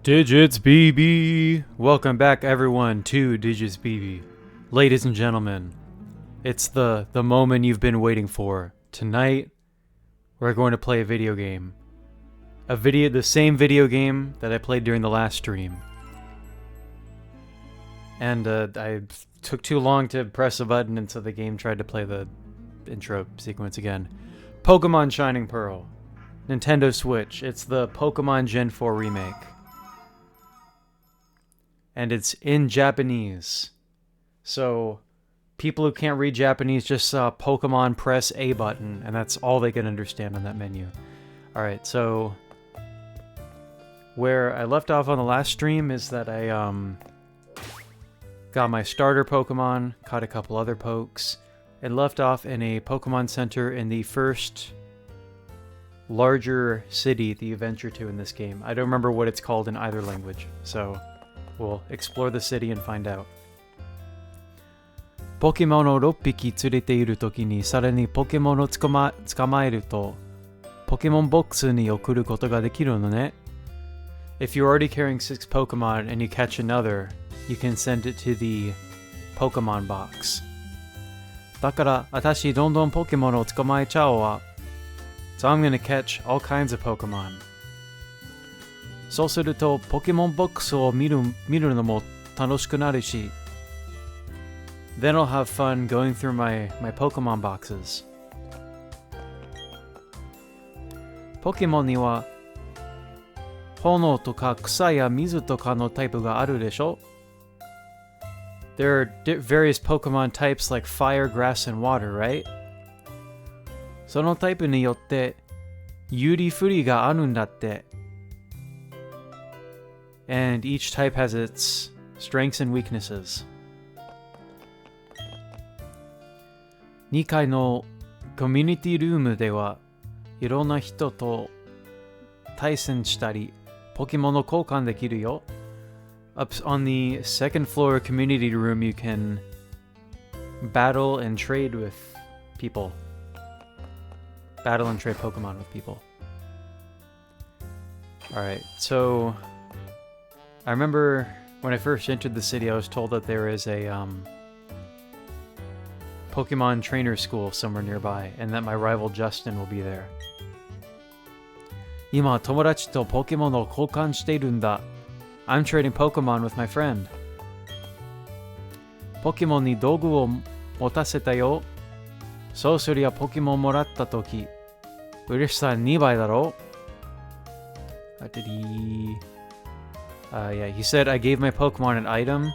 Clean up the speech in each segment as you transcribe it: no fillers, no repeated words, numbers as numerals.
Digits BB! Welcome back everyone to Digits BB. Ladies and gentlemen, it's the moment you've been waiting for. Tonight, we're going to play a video game. The same video game that I played during the last stream. And I took too long to press a button, and so the game tried to play the intro sequence again. Pokemon Shining Pearl. Nintendo Switch. It's the Pokemon Gen 4 remake. And it's in Japanese. So, people who can't read Japanese just saw Pokemon press A button, and that's all they can understand on that menu. Alright, so where I left off on the last stream is that I got my starter Pokemon, caught a couple other pokes, and left off in a Pokemon Center in the first larger city that you venture to in this game. I don't remember what it's called in either language, so we'll explore the city and find out. ポケモンを6匹連れているときにさらにポケモンを捕まえるとポケモンボックスに送ることができるのね。If you're already carrying 6 Pokemon and you catch another, you can send it to the Pokemon box. だから私どんどんポケモンを捕まえちゃおうわ。So I'm gonna catch all kinds of Pokemon. そうするとポケモンボックスを見るのも楽しくなるし Then I'll have fun going through my Pokemon boxes. ポケモンには炎とか草や水とかのタイプがあるでしょ There are various Pokemon types like fire, grass, and water, right? そのタイプによって有利不利があるんだって。And each type has its strengths and weaknesses. 2階のコミュニティルームではいろんな人と対戦したりポケモンの交換できるよ。Up on the second floor community room you can battle and trade with people. Battle and trade Pokemon with people. Alright, so I remember when I first entered the city, I was told that there is a Pokemon trainer school somewhere nearby, and that my rival Justin will be there. 今、友達とポケモンを交換しているんだ。I'm trading Pokemon with my friend. ポケモンに道具を持たせたよ。そうすりゃポケモンもらったとき、嬉しさ2倍だろ。Did he... yeah, he said I gave my Pokemon an item.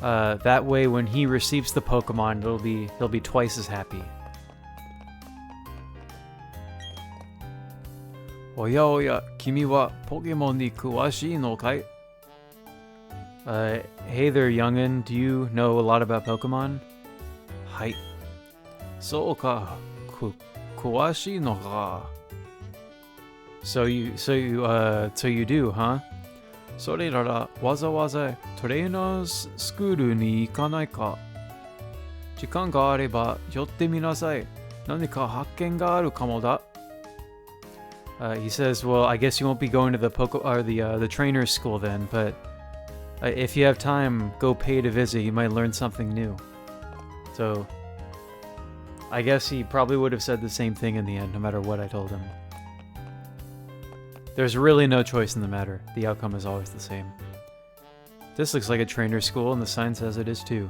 That way, when he receives the Pokemon, he'll be twice as happy. おやおや、君はポケモンに詳しいのかい? Hey there, youngin. Do you know a lot about Pokemon? はい。そうか、詳しいのか。So you do, huh? それならわざわざトレーナーズスクールに行かないか。時間があれば寄ってみなさい。何か発見があるかもだ。He says, well, I guess you won't be going to the the trainer's school then, but if you have time, go pay to visit. You might learn something new. So, I guess he probably would have said the same thing in the end, no matter what I told him. There's really no choice in the matter. The outcome is always the same. This looks like a trainer school, and the sign says it is too.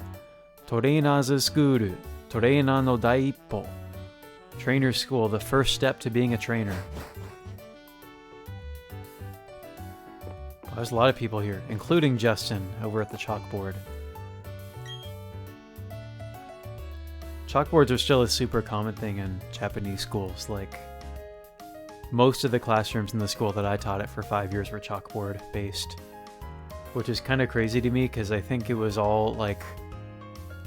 Trainers School. Trainer no daiippo. Trainer school, the first step to being a trainer. There's a lot of people here, including Justin over at the chalkboard. Chalkboards are still a super common thing in Japanese schools. Like, most of the classrooms in the school that I taught at for 5 years were chalkboard based, which is kind of crazy to me because I think it was all like,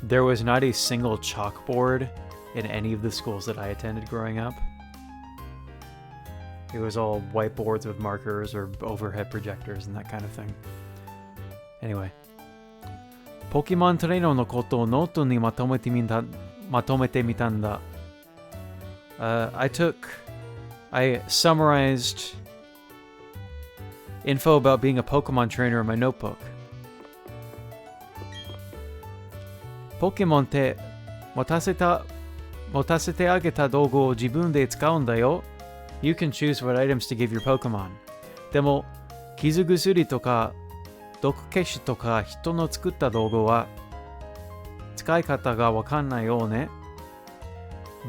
there was not a single chalkboard in any of the schools that I attended growing up. It was all whiteboards with markers or overhead projectors and that kind of thing. Anyway. Pokemon Trainerのことをノートにまとめてみたんだ。I summarized info about being a Pokemon trainer in my notebook. ポケモンって持たせてあげた道具を自分で使うんだよ。You can choose what items to give your Pokemon. でも、傷薬とか毒消しとか人の作った道具は使い方がわかんないよね。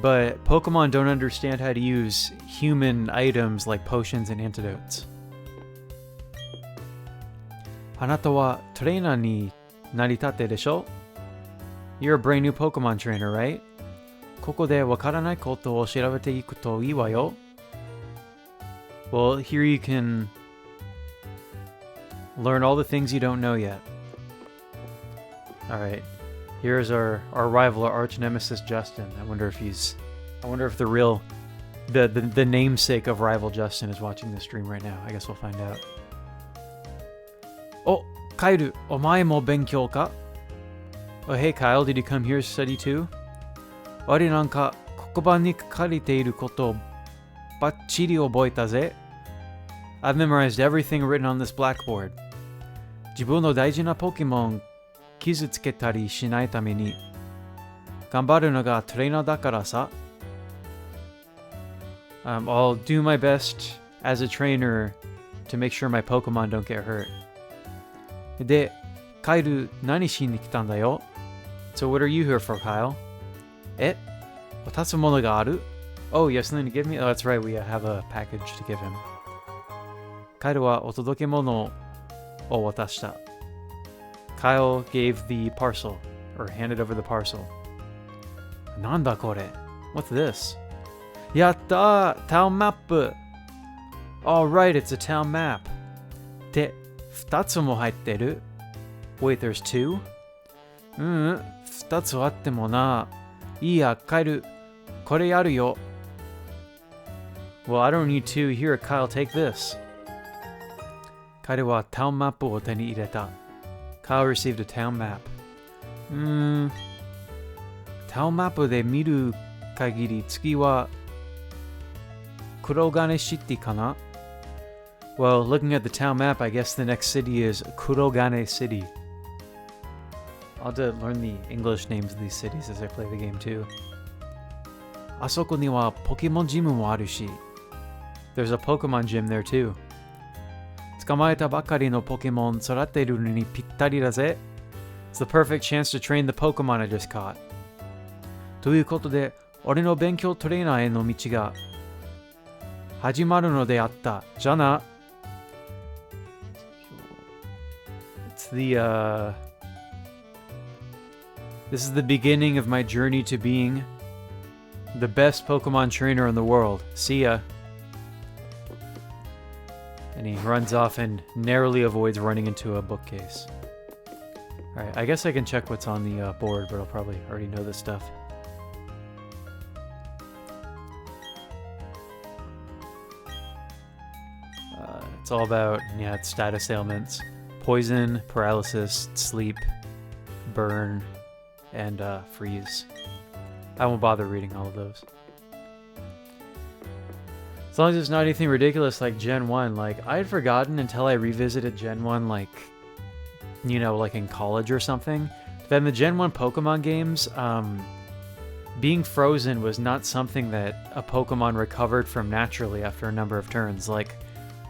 But Pokemon don't understand how to use human items like potions and antidotes. あなたはトレーナーになりたてでしょ？ You're a brand new Pokemon trainer, right? ここでわからないことを調べていくといいわよ。Well, here you can learn all the things you don't know yet. Alright, here's our rival, our arch nemesis, Justin. I wonder if the real, the namesake of rival Justin is watching this stream right now. I guess we'll find out. Oh, Kairu, お前も勉強か? Oh, hey Kyle, did you come here to study too? あれなんか黒板に書かれていることをバッチリ覚えたぜ。I've memorized everything written on this blackboard. 自分の大事なポケモン傷つけたりしないために頑張るのがトレーナーだからさ。I'll do my best as a trainer to make sure my Pokemon don't get hurt. で、カイル何しに来たんだよ? So what are you here for, Kyle? え? 渡すものがある? Oh, you have something to give me? Oh, that's right, we have a package to give him. カイルはお届け物を渡した. Kyle gave the parcel, or handed over the parcel. なんだこれ? What's this? やったー! Town map! Alright, it's a town map. で、2つも入ってる? Wait, there's two? 2つあってもな。いいや、カイル、これやるよ。Well, I don't need two. Here, Kyle, take this. カイルはタウンマップを手に入れた。Kyle received a town map. タウンマップで見る限り次は黒金シティかな? Well, looking at the town map, I guess the next city is Kurogane City. I'll have to learn the English names of these cities as I play the game too. あそこにはポケモンジムもあるし。There's a Pokemon gym there too. 捕まえたばかりのポケモン育てるのにぴったりだぜ。It's the perfect chance to train the Pokemon I just caught. ということで、俺の勉強トレーナーへの道が始まるのであった。じゃな。It's This is the beginning of my journey to being the best Pokemon trainer in the world. See ya. And he runs off and narrowly avoids running into a bookcase. Alright, I guess I can check what's on the board, but I'll probably already know this stuff. It's all about, it's status ailments. Poison, paralysis, sleep, burn, and freeze. I won't bother reading all of those. As long as it's not anything ridiculous like Gen 1. Like, I had forgotten until I revisited Gen 1, like, like in college or something. Then the Gen 1 Pokemon games, being frozen was not something that a Pokemon recovered from naturally after a number of turns. Like,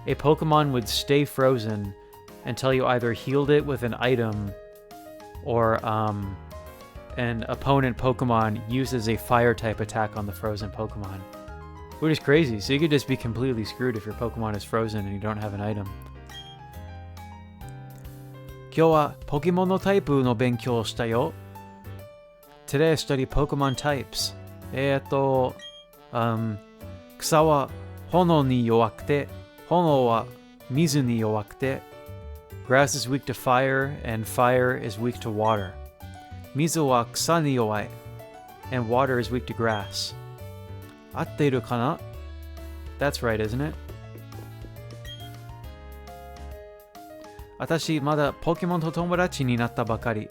a Pokemon would stay frozen until you either healed it with an item or an opponent Pokemon uses a fire type attack on the frozen Pokemon. Which is crazy, so you could just be completely screwed if your Pokemon is frozen and you don't have an item. 今日はポケモンのタイプの勉強をしたよ。Today I study Pokemon types. 草は炎に弱くて、炎は水に弱くて、Grass is weak to fire, and fire is weak to water. 水は草に弱い, and water is weak to grass. 合っているかな? That's right, isn't it? 私まだポケモンと友達になったばかり。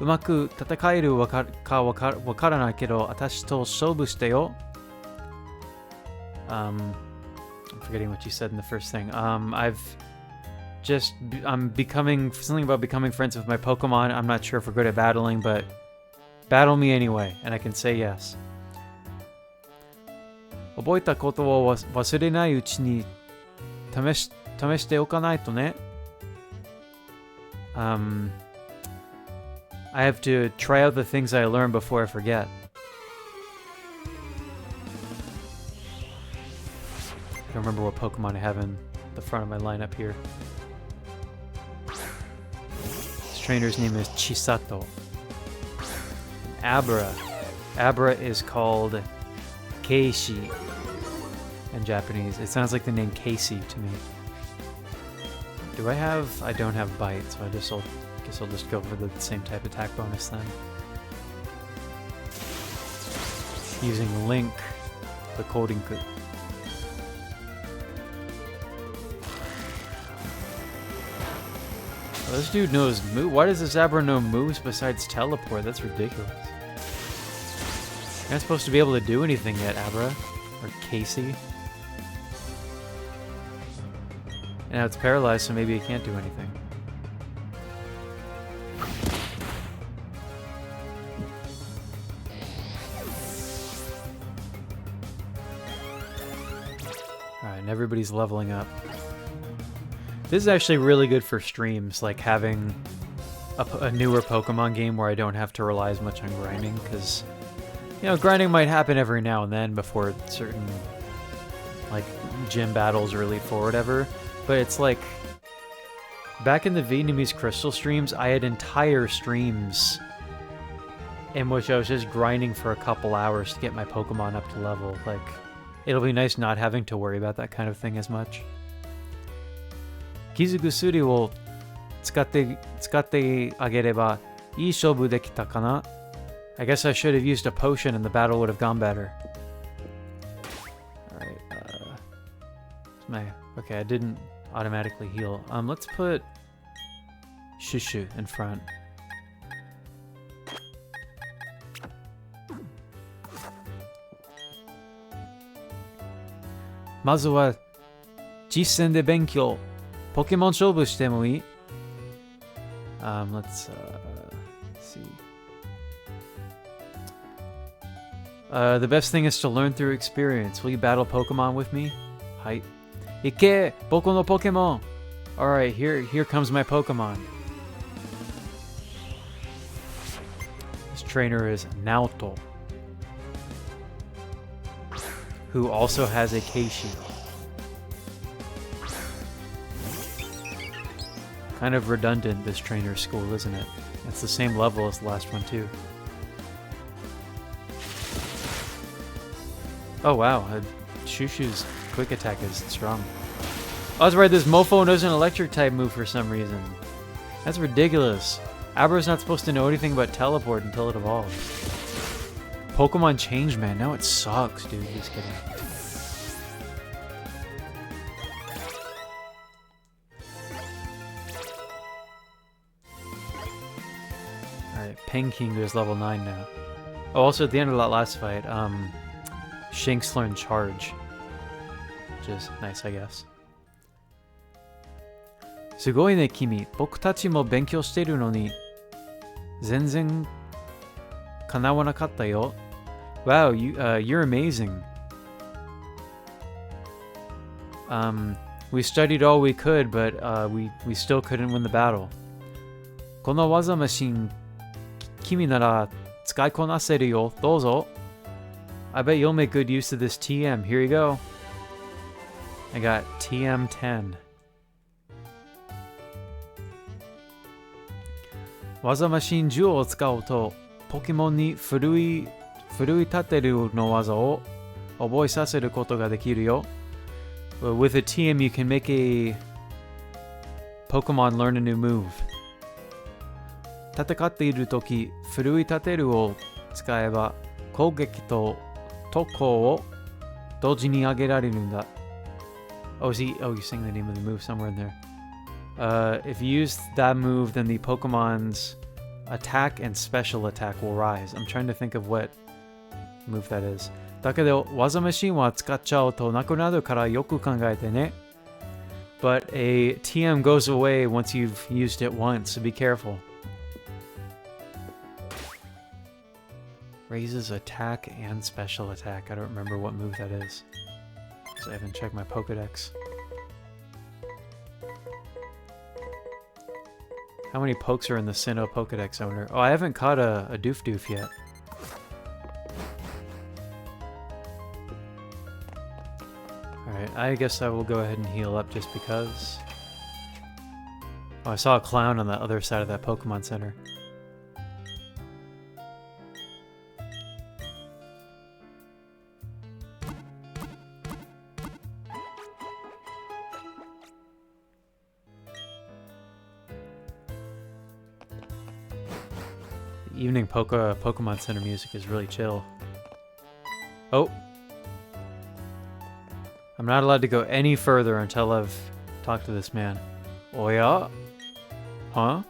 うまく戦えるかわからないけど、私と勝負してよ。I'm forgetting what you said in the first thing. I'm becoming something about becoming friends with my Pokemon. I'm not sure if we're good at battling, but battle me anyway, and I can say yes. 覚えたことを忘れないうちに試しておかないとね。I have to try out the things I learned before I forget. I don't remember what Pokemon I have in the front of my lineup here. This trainer's name is Chisato. Abra. Abra is called Keishi in Japanese. It sounds like the name Casey to me. Do I have... I don't have Bite, so I guess I'll just go for the same type attack bonus then. Using Link, the Kodinku. Oh, this dude knows move. Why does this Abra know moves besides teleport? That's ridiculous. You're not supposed to be able to do anything yet, Abra. Or Casey. And now it's paralyzed, so maybe it can't do anything. Alright, and everybody's leveling up. This is actually really good for streams, like having a newer Pokemon game where I don't have to rely as much on grinding, because, you know, grinding might happen every now and then before certain, like, gym battles or Elite Four or whatever. But it's like, back in the Vietnamese Crystal streams, I had entire streams in which I was just grinding for a couple hours to get my Pokemon up to level. Like, it'll be nice not having to worry about that kind of thing as much. Kizugusuri will 使ってあげればいい勝負できたかな? I guess I should have used a potion and the battle would have gone better. Alright, okay, I didn't automatically heal. Let's put Shushu in front. Mazu wa jisen de benkyou. Pokemon 勝負してもいい? Let's see. The best thing is to learn through experience. Will you battle Pokemon with me? Hi. Ike! Boku no Pokemon! Alright, here comes my Pokemon. This trainer is Naoto, who also has a Keishi. Kind of redundant, this trainer school, isn't it? It's the same level as the last one, too. Oh, wow. Shushu's quick attack is strong. Oh, that's right, this mofo knows an electric type move for some reason. That's ridiculous. Abra's not supposed to know anything about teleport until it evolves. Pokemon changed, man. Now it sucks, dude. Just kidding. Penking is level 9 now. Oh, also at the end of that last fight, Shanks learned Charge. Which is nice, I guess. Sugoi ne, kimi. Boku tachi mo benkyou shiteru no ni zenzen kanawanakatta yo. Wow, you're amazing. We studied all we could, but we still couldn't win the battle. Kono waza machine Kimi nara tsukai konaseru yo, douzo. I bet you'll make good use of this TM. Here you go. I got TM10. Waza machine Jewelを使うと、ポケモンに奮い立てるの技を覚えさせることができるよ。With a TM, you can make a Pokemon learn a new move. 戦っているとき、奮い立てるを使えば攻撃と特攻を同時に上げられるんだ。Oh, you're saying the name of the move somewhere in there. If you use that move, then the Pokemon's attack and special attack will rise. I'm trying to think of what move that is. だけど、技マシンは使っちゃうとなくなるからよく考えてね。But a TM goes away once you've used it once, so be careful. Raises attack and special attack. I don't remember what move that is, because I haven't checked my Pokedex. How many pokes are in the Sinnoh Pokedex owner? Oh, I haven't caught a Doof yet. Alright, I guess I will go ahead and heal up just because. Oh, I saw a clown on the other side of that Pokemon Center. Evening Pokemon Center music is really chill. Oh! I'm not allowed to go any further until I've talked to this man. Oya? Huh?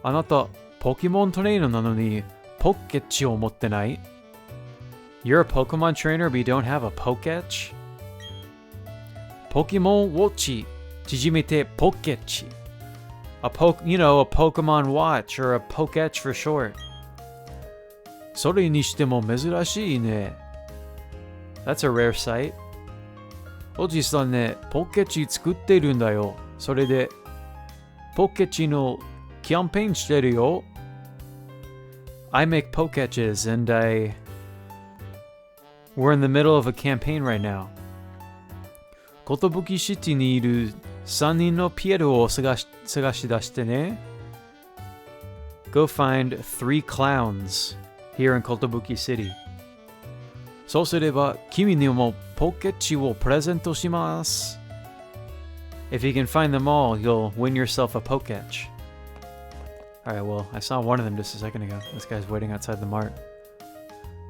あなた、ポケモントレーナーなのに、ポケッチを持ってない? You're a Pokemon trainer but you don't have a Poketch? Pokemon Watch 縮めてポケッチ. A Pokemon Watch or a Poketch for short. それにしても珍しいね. That's a rare sight. おじさんね、ポケチ作ってるんだよ。それで、ポケチのキャンペーンしてるよ。I make Poketches and we're in the middle of a campaign right now. ことぶきシティにいる3人のピエロを探し出してね。Go find 3 clowns here in Kotobuki City. そうすれば君にもポケッチをプレゼントします。If you can find them all, you'll win yourself a Poketch. Alright, well, I saw one of them just a second ago. This guy's waiting outside the mart.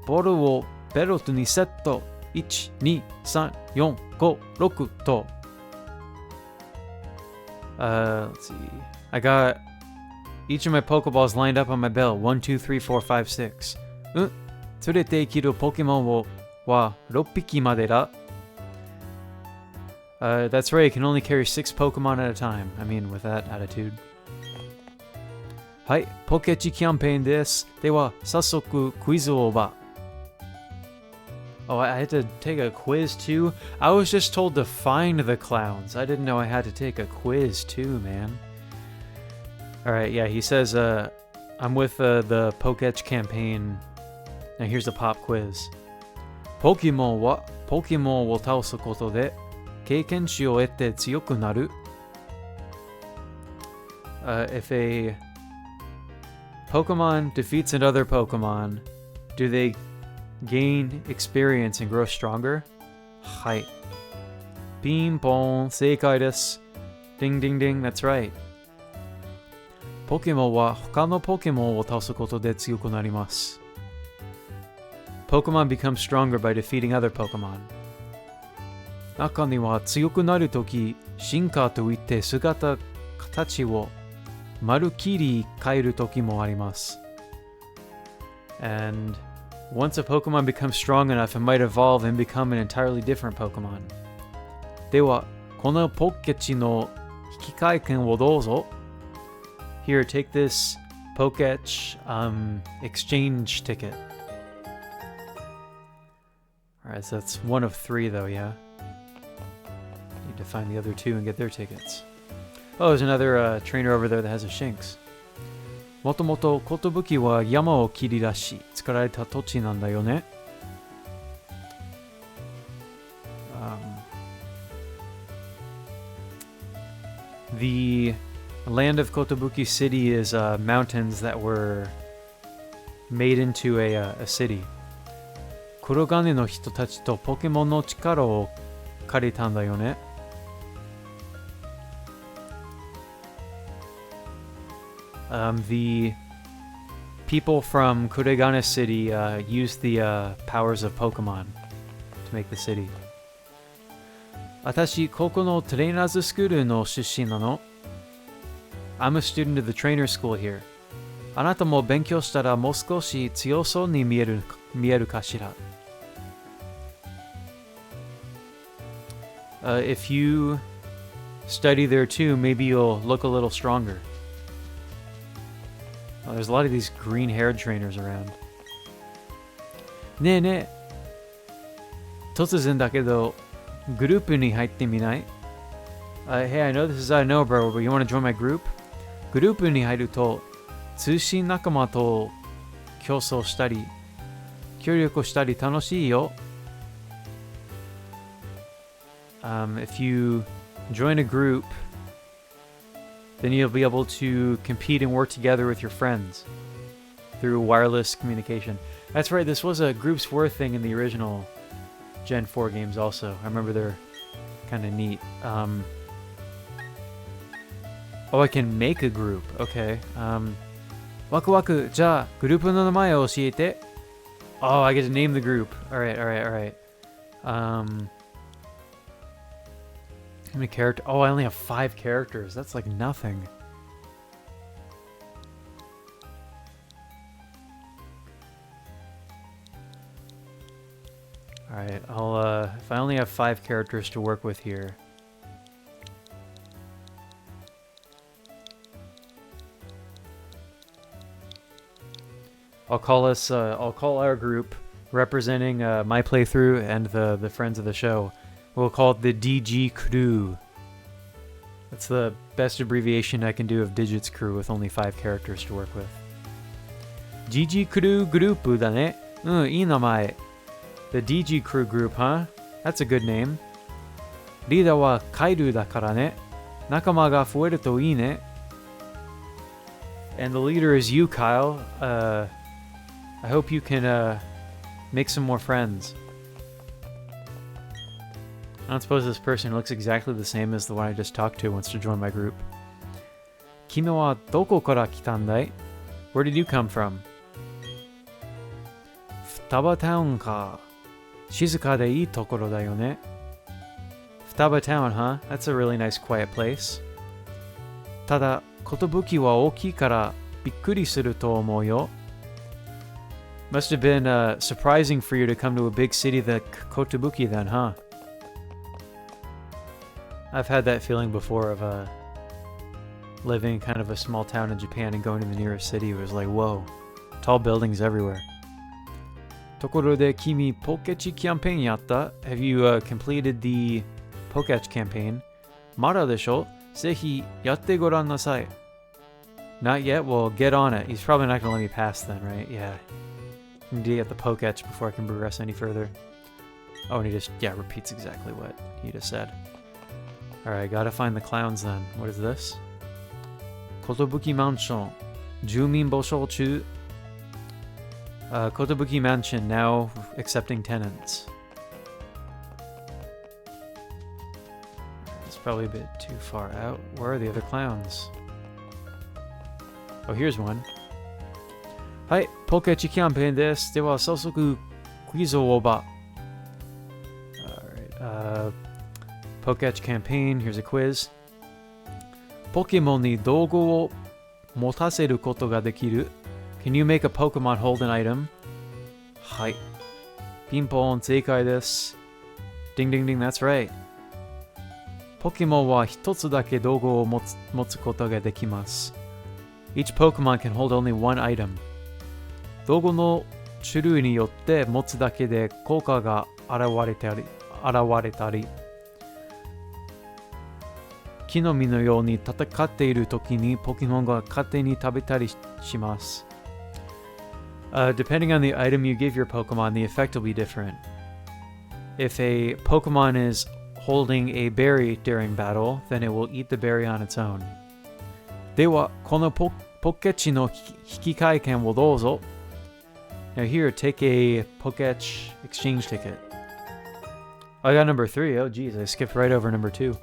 ボールをベルトにセット。1、2、3、4、5、6と。Let's see. I got each of my Pokeballs lined up on my belt. 1, 2, 3, 4, 5, 6. 連れて生きるポケモンは6匹までだ。That's right, you can only carry 6 Pokemon at a time. I mean, with that attitude. はい、ポケチキャンペーンです。では、早速クイズをば。Oh, I had to take a quiz too? I was just told to find the clowns. I didn't know I had to take a quiz too, man. Alright, yeah, he says, I'm with the Poketch campaign. Now here's the pop quiz. ポケモンはポケモンを倒すことで経験値を得て強くなる。If a Pokemon defeats another Pokemon, do they gain experience and grow stronger? はい。ピンポン、正解です。Ding ding ding, that's right. ポケモンは他のポケモンを倒すことで強くなります。Pokemon become stronger by defeating other Pokemon. 中には強くなるとき、進化といって形をまるっきり変えるときもあります。And once a Pokemon becomes strong enough, it might evolve and become an entirely different Pokemon. では、このポケチの引換券をどうぞ。Here, take this Poketch exchange ticket. Alright, so that's one of 3 though, yeah? Need to find the other 2 and get their tickets. Oh, there's another trainer over there that has a Shinx. もともと寿は山を切り出し作られた土地なんだよね。The land of Kotobuki City is mountains that were made into a city. 黒金の人たちとポケモンの力を借りたんだよね。The people from Kuregane City used the powers of Pokemon to make the city. 私、ここのトレーナーズスクールの出身なの。I'm a student of the trainer school here. あなたも勉強したらもう少し強そうに見えるかしら。if you study there too, maybe you'll look a little stronger. Oh, there's a lot of these green-haired trainers around. ねえねえ。突然だけど、グループに入ってみない? Hey, I know this is out of nowhere, but you want to join my group? グループに入ると、通信仲間と競争したり、協力したり楽しいよ。If you join a group, then you'll be able to compete and work together with your friends through wireless communication. That's right, this was a groups worth thing in the original Gen 4 games also. I remember they're kind of neat. Oh, I can make a group. Okay. ワクワク、じゃあ、グループの名前を教えて。Oh, I get to name the group. Alright. How many characters? Oh, I only have 5 characters. That's like nothing. Alright, if I only have 5 characters to work with here. I'll call our group representing my playthrough and the friends of the show. We'll call it the DG Crew. That's the best abbreviation I can do of Digits Crew with only 5 characters to work with. DG Crew Group だね。いい名前。The DG Crew Group, huh? That's a good name. リーダーはカイルだからね。仲間が増えるといいね。And the leader is you, Kyle. I hope you can make some more friends. I don't suppose this person looks exactly the same as the one I just talked to wants to join my group. 君はどこから来たんだい? Where did you come from? 双葉タウンか。静かでいいところだよね。双葉 Town, huh? That's a really nice quiet place. ただ、寿は大きいからびっくりすると思うよ。Must have been surprising for you to come to a big city like Kotobuki then, huh? I've had that feeling before of living in kind of a small town in Japan and going to the nearest city. It was like, whoa, tall buildings everywhere. ところで君、ポケチキャンペーンやった? Have you completed the Poketch campaign? まだでしょ? ぜひやってごらんなさい. Not yet? Well, get on it. He's probably not going to let me pass then, right? Yeah. I need to get the Poketch before I can progress any further. Oh, and he just, repeats exactly what he just said. Alright, gotta find the clowns then. What is this? Kotobuki Mansion. Jumin Bosho Chu. Kotobuki Mansion now accepting tenants. It's probably a bit too far out. Where are the other clowns? Oh, here's one. Hi, Pokechi Campaign desu. では早速クイズをオーバー。Alright, Poketch campaign. Here's a quiz. ポケモンに道具を持たせることができる? Can you make a Pokemon hold an item? はい。ピンポン正解です。Ding ding ding, that's right. ポケモンは一つだけ道具を持つことができます。Each Pokemon can hold only one item. 道具の種類によって持つだけで効果が現れたり、木の実のように戦っている時にポケモンが勝手に食べたりします。Depending on the item you give your Pokemon, the effect will be different. If a Pokemon is holding a berry during battle, then it will eat the berry on its own. では、このポケチの引換券をどうぞ。Now here, take a Poketch exchange ticket. I got number 3. Oh, geez, I skipped right over number 2.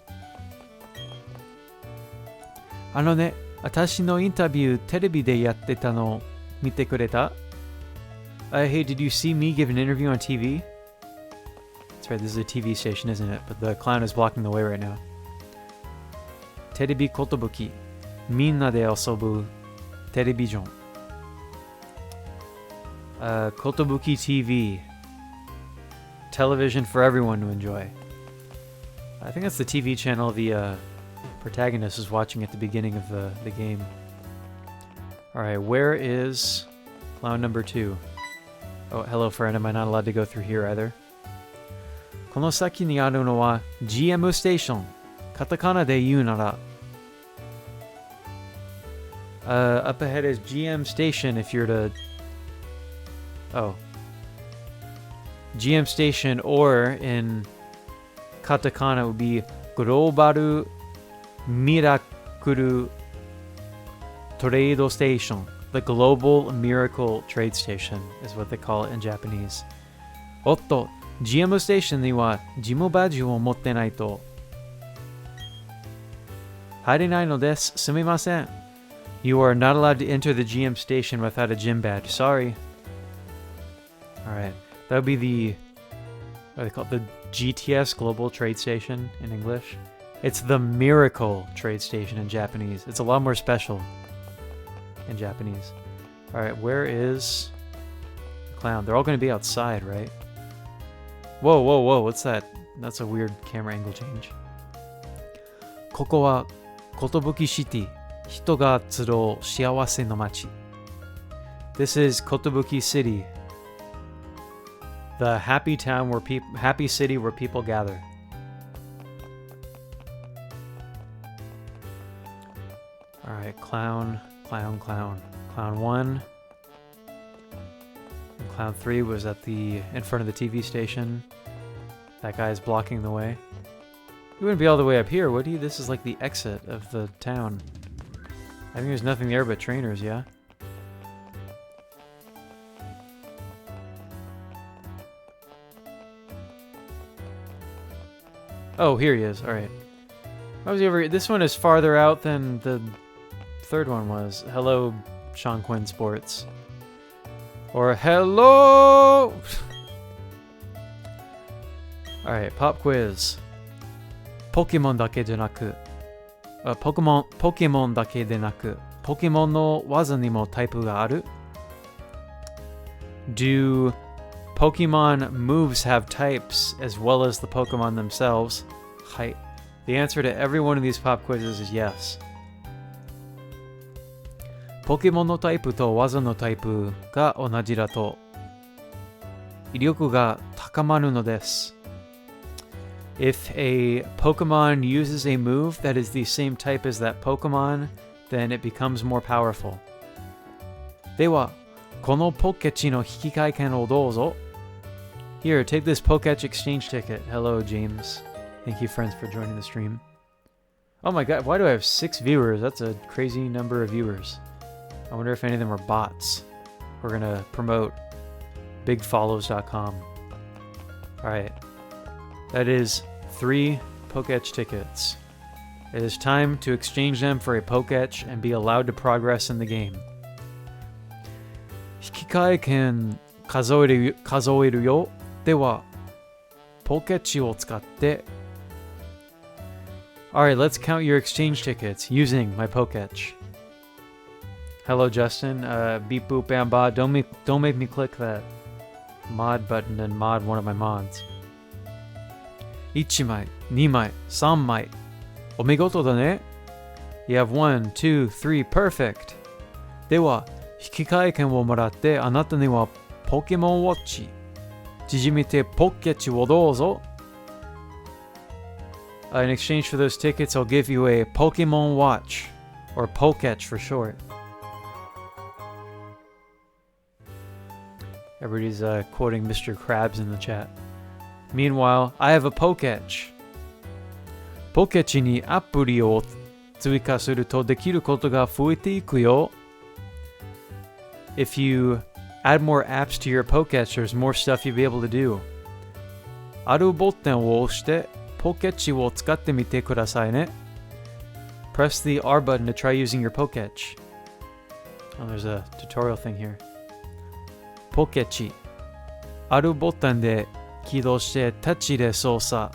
あのね、私のインタビューテレビでやってたの見てくれた? Hey, did you see me give an interview on TV? That's right, this is a TV station, isn't it? But the clown is blocking the way right now. テレビ寿、みんなで遊ぶテレビジョン。Kotobuki TV. Television for everyone to enjoy. I think that's the TV channel the protagonist is watching at the beginning of the game. Alright, where is clown number 2? Oh, hello friend, am I not allowed to go through here either? この先にあるのは GM Station. カタカナで言うなら up ahead is GM Station if you're to... Oh. GM Station, or in katakana would be Global Miracle Trade Station. The Global Miracle Trade Station is what they call it in Japanese. Otto, GM Station にはジムバッジを持ってないと入れないのです。すみません。You are not allowed to enter the GM station without a gym badge. Sorry. Alright. That would be the... What are they called? The GTS, Global Trade Station in English. It's the Miracle Trade Station in Japanese. It's a lot more special in Japanese. Alright, where is... the clown? They're all going to be outside, right? Whoa, whoa, whoa. What's that? That's a weird camera angle change. ここはKotobuki City. 人が集う幸せの街. This is Kotobuki City, the happy town where happy city where people gather. All right, clown, clown, clown. Clown 1. And clown 3 was in front of the TV station. That guy is blocking the way. He wouldn't be all the way up here, would he? This is like the exit of the town. I think there's nothing there but trainers, yeah? Oh, here he is. Alright. Why was he over here? This one is farther out than the third one was. Hello, Sean Quinn Sports. Or hello! Alright, pop quiz. Pokemon だけじゃなくPokemon だけでなく、Pokemon の技にもタイプがある? Do Pokemon moves have types as well as the Pokemon themselves? はい。The answer to every one of these pop quizzes is yes. Pokemon のタイプと技のタイプが同じだと、威力が高まるのです。If a Pokemon uses a move that is the same type as that Pokemon, then it becomes more powerful. では、このポケチの引き換え券をどうぞ。Here, take this Poketch exchange ticket. Hello, James. Thank you, friends, for joining the stream. Oh my god, why do I have 6 viewers? That's a crazy number of viewers. I wonder if any of them are bots. We're gonna promote bigfollows.com. Alright. That is 3 Poketch tickets. It is time to exchange them for a Poketch and be allowed to progress in the game. 引き換え券数えるよ。では、Poketchを使って。Alright, let's count your exchange tickets using my Poketch. Hello, Justin. Beep boop bam ba. Don't make me click that mod button and mod one of my mods. 1枚、2枚、3枚。お見事だね。You have 1, 2, 3, perfect. では、引き換え券をもらってあなたにはポケモンウォッチ。縮めてポケッチをどうぞ。In exchange for those tickets, I'll give you a Pokemon watch, or Poketch for short. Everybody's quoting Mr. Krabs in the chat. Meanwhile, I have a Poketch. Poketch にアプリを追加するとできることが増えていくよ。If you add more apps to your Poketch, there's more stuff you'll be able to do. あるボタンを押してPoketch を使ってみてくださいね。Press the R button to try using your Poketch. Oh, there's a tutorial thing here. Poketch. あるボタンで起動してタッチで操作。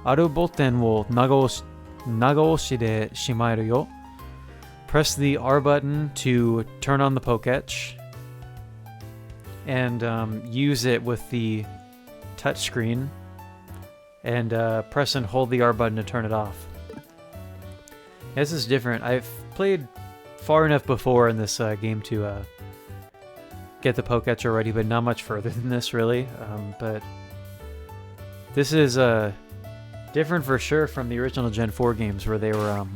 あるボタンを長押しでしまえるよ。Press the R button to turn on the Poketch and use it with the touch screen. and press and hold the R button to turn it off. This is different. I've played far enough before in this game to get the Poketch already, but not much further than this, really. But this is different for sure from the original Gen 4 games, where they were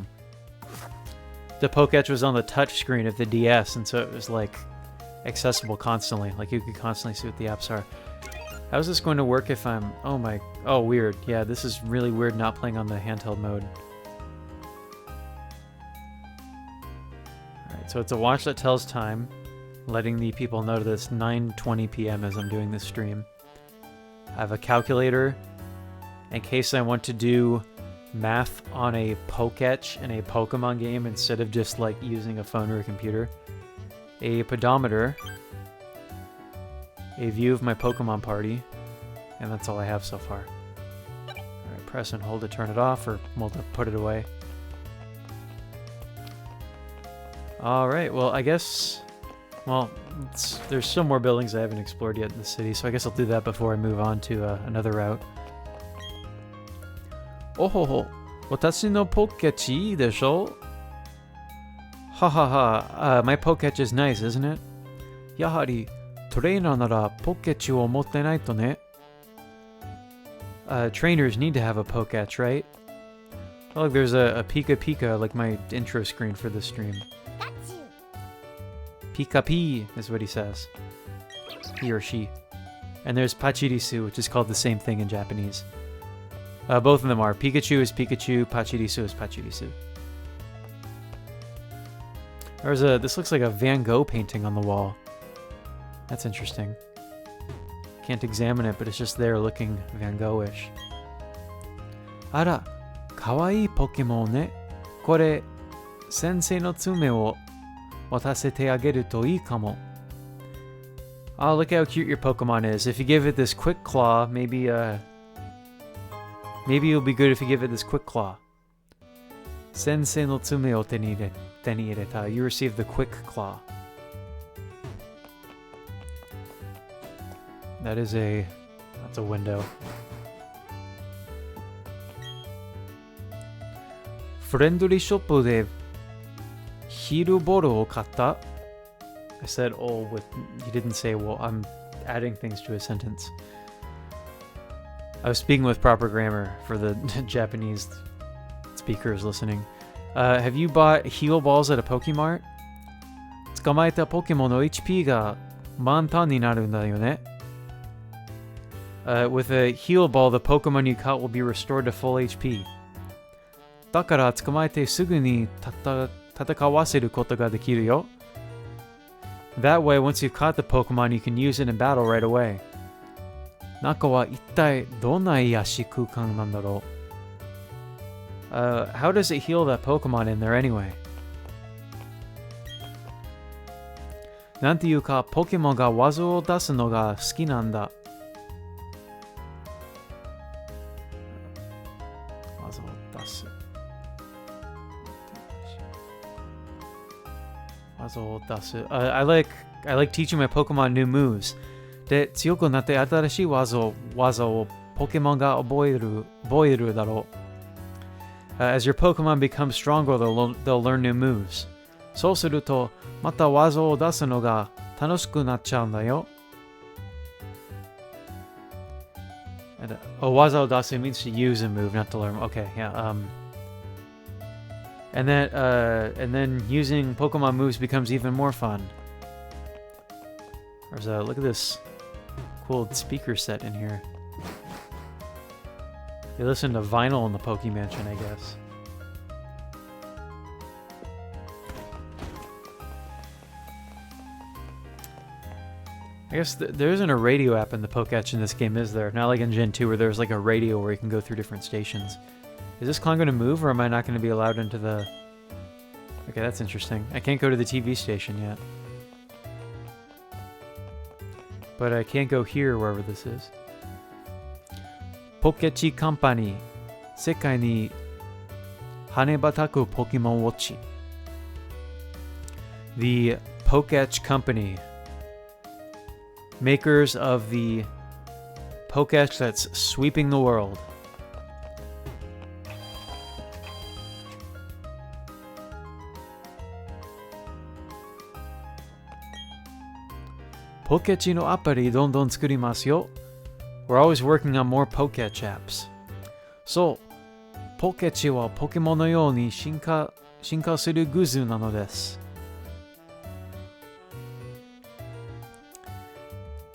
the Poketch was on the touch screen of the DS, and so it was like accessible constantly. Like you could constantly see what the apps are. How is this going to work if I'm... Oh, weird. Yeah, this is really weird not playing on the handheld mode. Alright, so it's a watch that tells time, letting the people know that it's 9:20 p.m. as I'm doing this stream. I have a calculator in case I want to do math on a Poketch in a Pokemon game instead of just like using a phone or a computer. A pedometer. A view of my Pokemon party. And that's all I have so far. Alright, press and hold to turn it off, or well, to put it away. Alright, well, I guess... Well, there's still more buildings I haven't explored yet in the city, so I guess I'll do that before I move on to another route. Ohoho, watashi no Poketch ii desho? Ha ha ha, my Poketch is nice, isn't it? Yahari, trainer nara Poketch wo motte nai to ne. Trainers need to have a Poketch, right? Oh, look, there's a Pika Pika, like my intro screen for this stream. Pika P is what he says. He or she. And there's Pachirisu, which is called the same thing in Japanese. Both of them are. Pikachu is Pikachu, Pachirisu is Pachirisu. This looks like a Van Gogh painting on the wall. That's interesting. Can't examine it, but it's just there looking Van Gogh-ish. Ara, kawaii Pokemon ne. Kore, sensei no tsume wo watasete ageru to ii kamo. Oh, look how cute your Pokemon is. If you give it this quick claw, maybe it'll be good if you give it this quick claw. Sensei no tsume o te ni ireta. You receive the quick claw. That's a window. Friendly shop de hiru boru o katta. I said oh with, you didn't say well, I'm adding things to a sentence. I was speaking with proper grammar for the Japanese speakers listening. Have you bought heal balls at a Pokemart? Tsukamaeta Pokemon no HP ga mantan ni naru nda yo ne. With a heal ball, the Pokemon you caught will be restored to full HP. Dakara tsukamaete sugu ni tatakawaseru koto ga dekiru yo. That way, once you've caught the Pokemon, you can use it in battle right away. Naka wa ittai donna iyashi kukan nandaro? How does it heal that Pokemon in there anyway? Nante iu ka, Pokemon ga wazo o dasu no ga suki nanda. Wazo o dasu. Wazo o dasu. I like teaching my Pokemon new moves. De tsuyoku natte atarashii wazo o Pokemon ga oboeru daro. As your Pokemon become stronger, they'll learn new moves. Sou suru to, mata wazo o dasu no ga tanoshiku nachau nda yo. And wazo o dasu means to use a move, not to learn. Okay, yeah. And then using Pokemon moves becomes even more fun. Look at this cool speaker set in here. They listen to vinyl in the Poke Mansion, I guess. I guess there isn't a radio app in the Poketch in this game, is there? Not like in Gen 2 where there's like a radio where you can go through different stations. Is this clown going to move, or am I not going to be allowed into the... Okay, that's interesting. I can't go to the TV station yet. But I can't go here, wherever this is. Poketchi Company. Sekai ni hanebataku Pokemon Watchi. The Poketch Company. Makers of the Poketch that's sweeping the world. Pokechi no appari dondon tsukurimasu yo. We're always working on more Poketch apps. So, Pokechi wa Pokemon no you ni shinka suru guzu nano desu.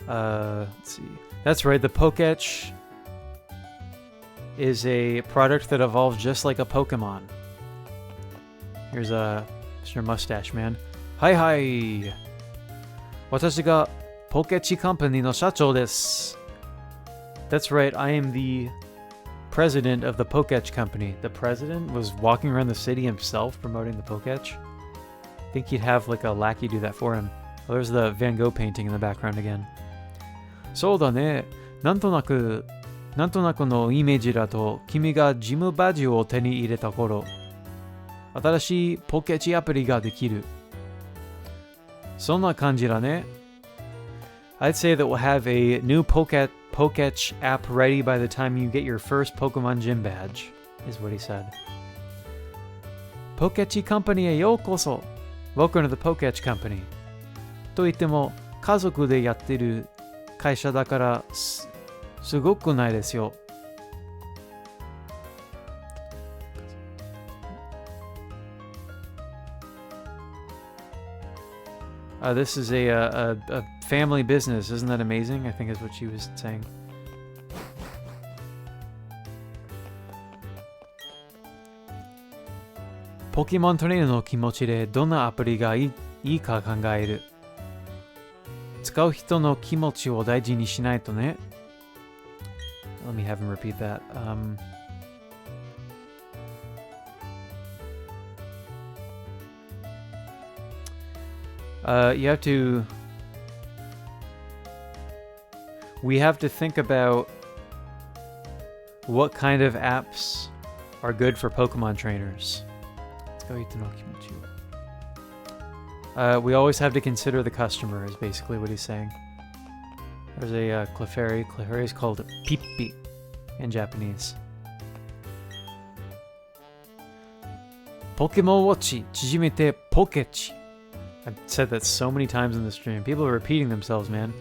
Let's see. That's right, the Poketch is a product that evolves just like a Pokemon. Here's Mr. Mustache Man. Hi hi! Watashi ga Pokechi Company no shachou desu. That's right, I am the president of the Poketch Company. The president was walking around the city himself promoting the Poketch. I think he'd have like a lackey do that for him. Oh, there's the Van Gogh painting in the background again. そうだね。なんとなくのイメージだと、君がジムバッジを手に入れた頃、新しいポケチアプリができる。そんな感じだね。I'd say that we'll have a new Poketch app ready by the time you get your first Pokemon Gym badge, is what he said. Pokechi Company へようこそ。Welcome to the Poketch Company. と言っても、家族でやってる会社だからすごくないですよ。This is a family business. Isn't that amazing? I think is what she was saying. Pokemon トレーナーの気持ちでどんなアプリがいいか考える。使う人の気持ちを大事にしないとね。Let me have him repeat that. We have to think about what kind of apps are good for Pokemon trainers. We always have to consider the customer, is basically what he's saying. There's a Clefairy. Clefairy is called Pippi in Japanese. Pokemon Watch, chijimete Pokechi. I've said that so many times in the stream. People are repeating themselves, man.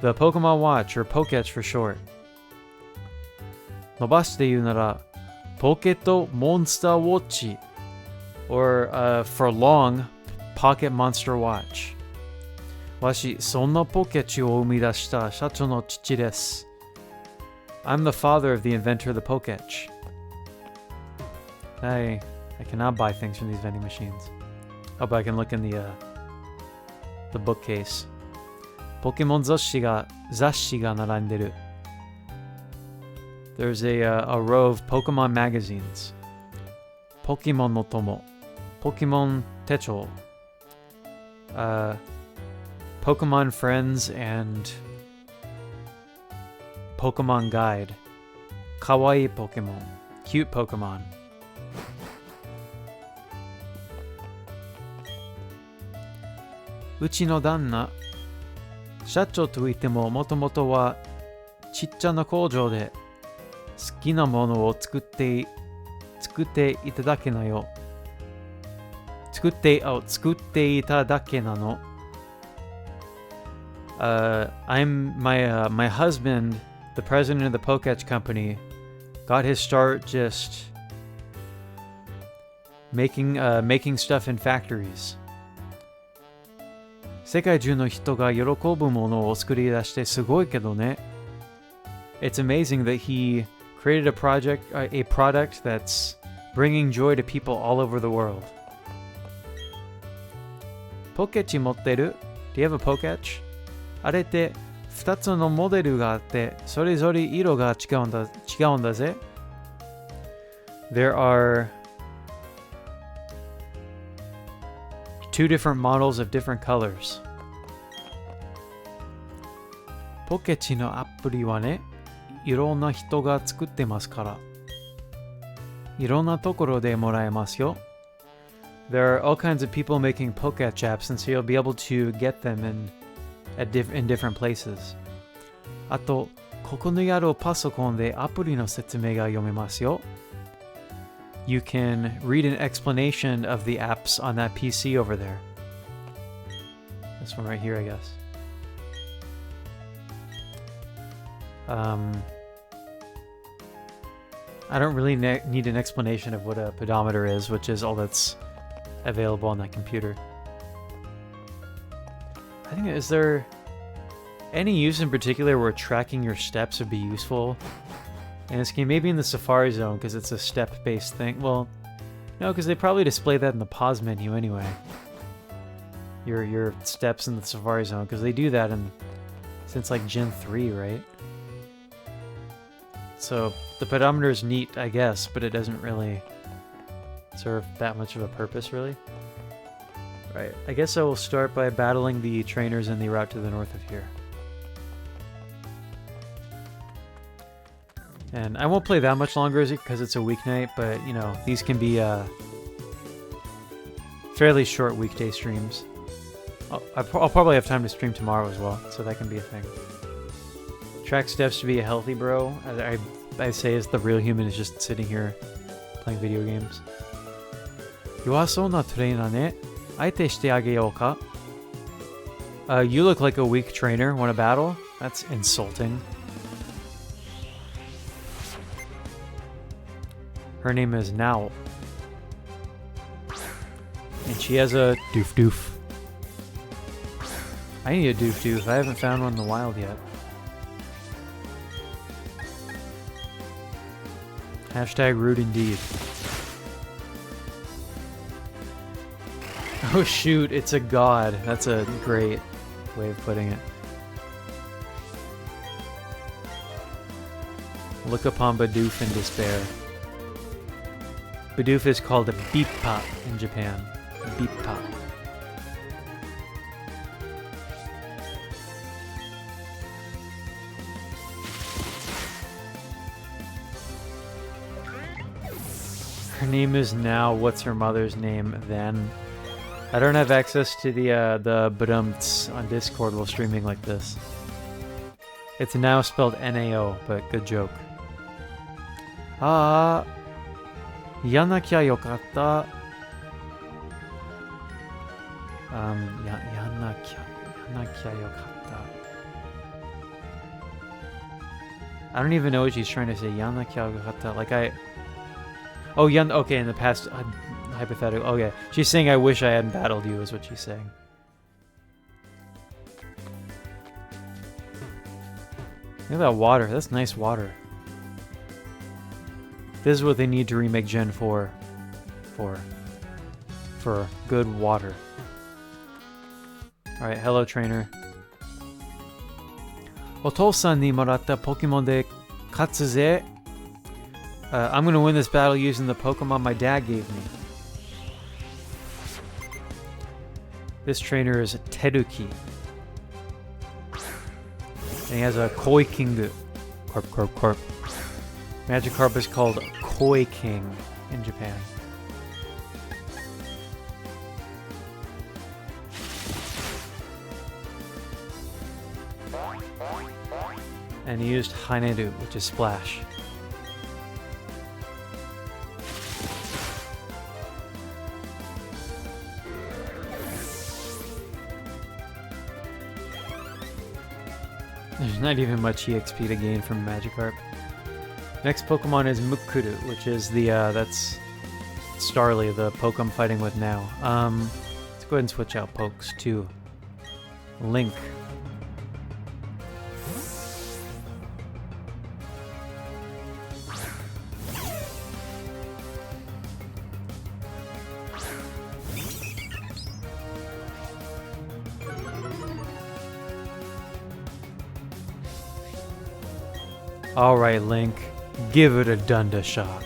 The Pokemon Watch, or Poketch for short. 伸ばして言うなら、Pocket Monster Watch. Or, for long, Pocket Monster Watch. わし、そんなポケチを生み出した社長の父です。I'm the father of the inventor of the Poketch. I cannot buy things from these vending machines. Oh, but I can look in the bookcase. ポケモン雑誌が並んでる。There's a row of Pokemon magazines. ポケモンの友。ポケモン手帳。Pokemon Friends and Pokemon Guide. Kawaii Pokemon. Cute Pokemon. Uchi no danna. 社長といってももともとはちっちゃな工場で好きなものを作っていただけなよ。作っていただけなの。My husband, the president of the Poketch Company, got his start just making stuff in factories. 世界中の人が喜ぶものを作り出してすごいけどね。It's amazing that he created a product that's bringing joy to people all over the world. Poketch 持ってる? Do you have a Poketch? あれって2つのモデルがあってそれぞれ色が違うんだぜ。There are two different models of different colors. ポケチのアプリはね、いろんな人が作ってますから。いろんなところでもらえますよ。There are all kinds of people making Poketch apps, and so you'll be able to get them in different places. あと、ここにあるパソコンでアプリの説明が読めますよ。You can read an explanation of the apps on that PC over there. This one right here, I guess. I don't really need an explanation of what a pedometer is, which is all that's available on that computer. I think, is there any use in particular where tracking your steps would be useful in this game? Maybe in the Safari Zone, because it's a step-based thing. Well, no, because they probably display that in the pause menu anyway. Your steps in the Safari Zone, because they do that since like Gen 3, right? So the pedometer is neat, I guess, but it doesn't really serve that much of a purpose, really. Right, I guess I will start by battling the trainers in the route to the north of here. And I won't play that much longer because it's a weeknight, but, you know, these can be fairly short weekday streams. I'll probably have time to stream tomorrow as well, so that can be a thing. Track steps to be a healthy bro. I say as the real human is just sitting here playing video games. You look like a weak trainer. Want to battle? That's insulting. Her name is Nao. And she has a doof. I need a doof. I haven't found one in the wild yet. Hashtag rude indeed. Oh shoot, it's a god. That's a great way of putting it. Look upon Bidoof in despair. Bidoof is called a beep-pop in Japan. Beep-pop. Her name is Now. What's her mother's name then? I don't have access to the badumts on Discord while streaming like this. It's Now spelled N-A-O, but good joke. Yanakia yokatta. Yanakia yokatta. I don't even know what she's trying to say. Yanakia yokatta. Like Oh, okay, in the past, hypothetical. Okay, she's saying I wish I hadn't battled you is what she's saying. Look at that water. That's nice water. This is what they need to remake Gen 4 for good water. Alright, hello trainer. Otou-san ni moratta Pokemon de katsu ze. I'm gonna win this battle using the Pokemon my dad gave me. This trainer is Teruki. And he has a Koi Kingu. Corp. Magikarp is called Koi King in Japan. And he used Haineru, which is Splash. There's not even much EXP to gain from Magikarp. Next Pokemon is Mukuru, which is the, that's Starly, the poke I'm fighting with now. Let's go ahead and switch out pokes to Link. Alright, Link. Give it a Dunda Shock.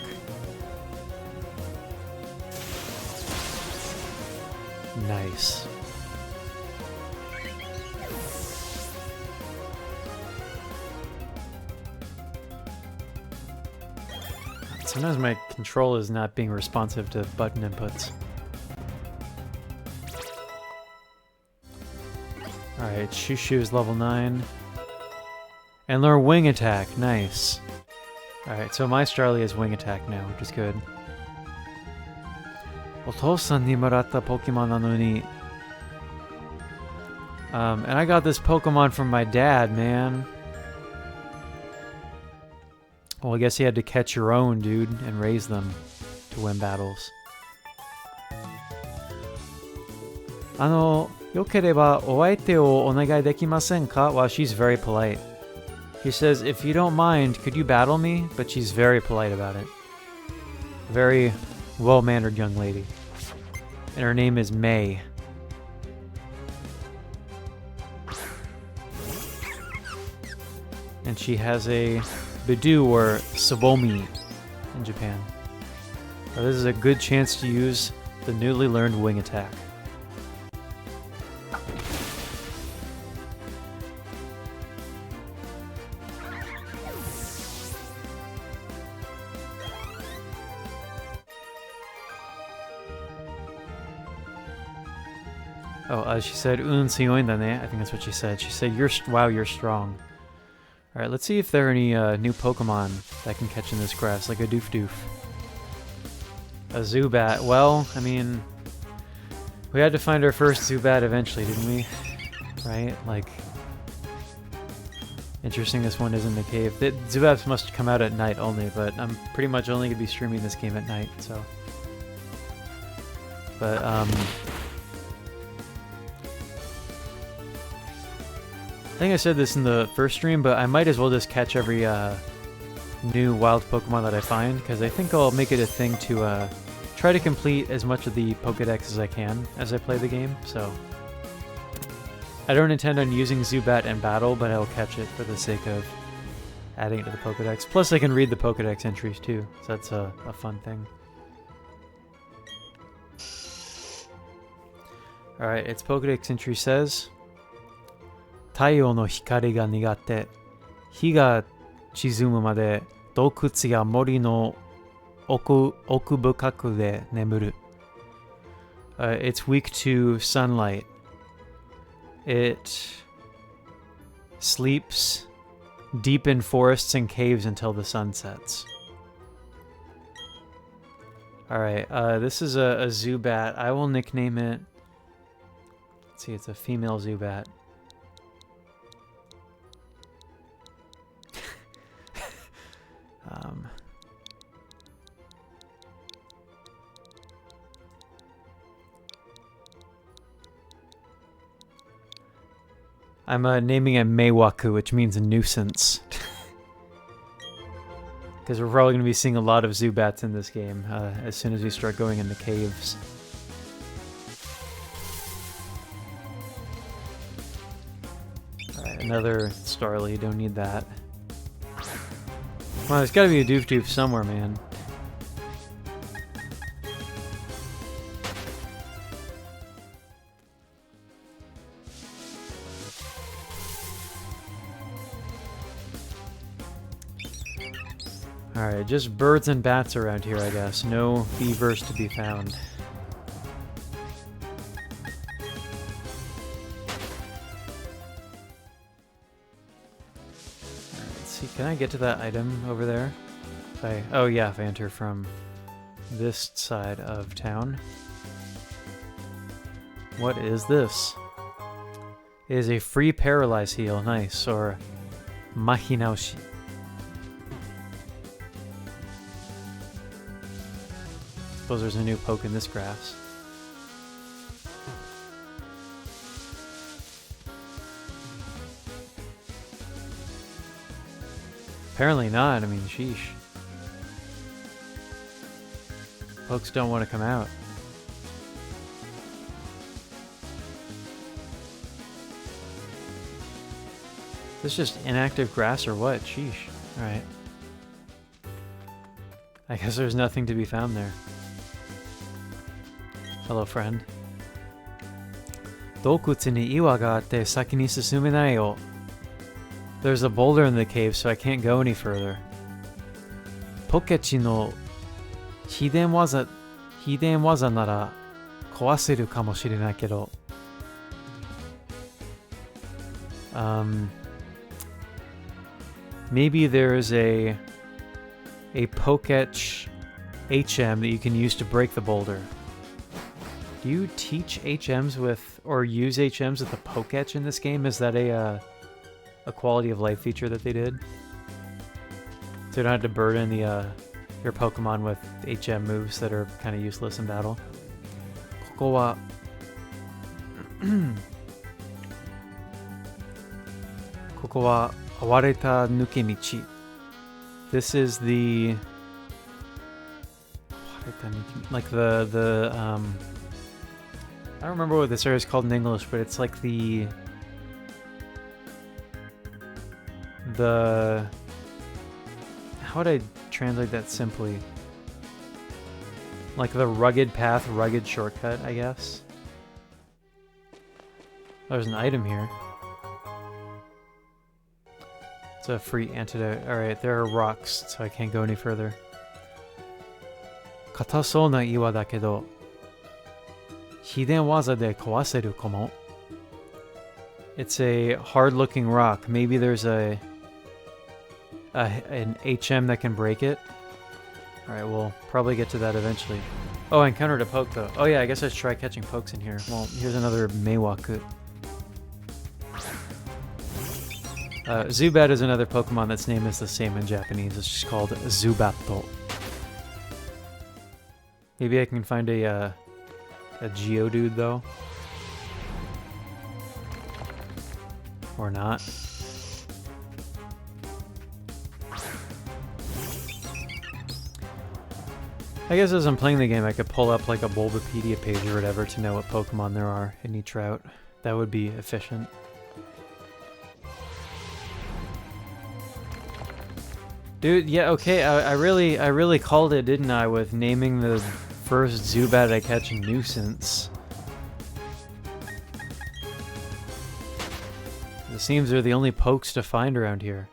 Nice. Sometimes my control is not being responsive to button inputs. Alright, Shushu is level 9. And learn Wing Attack, nice. Alright, so my Starly has Wing Attack now, which is good. Otou-san ni moratta Pokemon nano ni. And I got this Pokemon from my dad, man. Well, I guess you had to catch your own, dude, and raise them to win battles. よければお相手をお願いできませんか? Wow, she's very polite. He says, if you don't mind, could you battle me? But she's very polite about it. Very well-mannered young lady. And her name is May. And she has a Bidu or Sabomi in Japan. Now, this is a good chance to use the newly learned wing attack. Oh, she said, "Un sioin dane." I think that's what she said. She said, "Wow, you're strong." All right, let's see if there are any new Pokemon that I can catch in this grass, like a Doof. A Zubat. Well, I mean, we had to find our first Zubat eventually, didn't we? Right? Like, interesting this one is in the cave. Zubats must come out at night only, but I'm pretty much only going to be streaming this game at night, so. But, I think I said this in the first stream, but I might as well just catch every new wild Pokemon that I find, because I think I'll make it a thing to try to complete as much of the Pokedex as I can as I play the game, so. I don't intend on using Zubat in battle, but I'll catch it for the sake of adding it to the Pokedex. Plus I can read the Pokedex entries too, so that's a fun thing. Alright, its Pokedex entry says, 太陽の光が苦手。日が沈むまで洞窟や森の奥深くで眠る。It's weak to sunlight. It sleeps deep in forests and caves until the sun sets. Alright, this is a Zubat. I will nickname it... Let's see, it's a female Zubat. I'm naming it Meiwaku, which means a nuisance. Because we're probably going to be seeing a lot of Zubats in this game as soon as we start going into caves. Alright, another Starly, don't need that. Well, there's gotta be a Doof somewhere, man. Alright, just birds and bats around here, I guess. No beavers to be found. Can I get to that item over there? Oh yeah, if I enter from this side of town. What is this? It is a free paralyze heal, nice, or Mahinaoshi. Suppose there's a new poke in this grass. Apparently not, I mean, sheesh. Pokes don't want to come out. Is this just inactive grass or what? Sheesh. Alright. I guess there's nothing to be found there. Hello, friend. 洞窟に岩があって先に進めないよ。There's a boulder in the cave, so I can't go any further. Pokechi no hiden waza nara kawaseru kamoshirenai kedo. Maybe there's a Poketch HM that you can use to break the boulder. Do you teach HMs with, or use HMs with the Poketch in this game? Is that a quality of life feature that they did? So you don't have to burden the your Pokemon with HM moves that are kind of useless in battle. ここはここは割れた抜け道 This is the like the I don't remember what this area is called in English, but it's like the how would I translate that simply? Like the rugged path, rugged shortcut, I guess. There's an item here. It's a free antidote. Alright, there are rocks, so I can't go any further. 硬そうな岩だけど、秘伝技で壊せるかも。It's a hard-looking rock. Maybe there's an HM that can break it. Alright, we'll probably get to that eventually. Oh, I encountered a poke though. Oh yeah, I guess I should try catching pokes in here. Well, here's another Meiwaku. Zubat is another Pokemon that's name is the same in Japanese. It's just called Zubatto. Maybe I can find a Geodude though. Or not. I guess as I'm playing the game, I could pull up like a Bulbapedia page or whatever to know what Pokemon there are in each route. That would be efficient. Dude, yeah, okay, I really called it, didn't I, with naming the first Zubat I catch Nuisance. It seems they're the only pokes to find around here.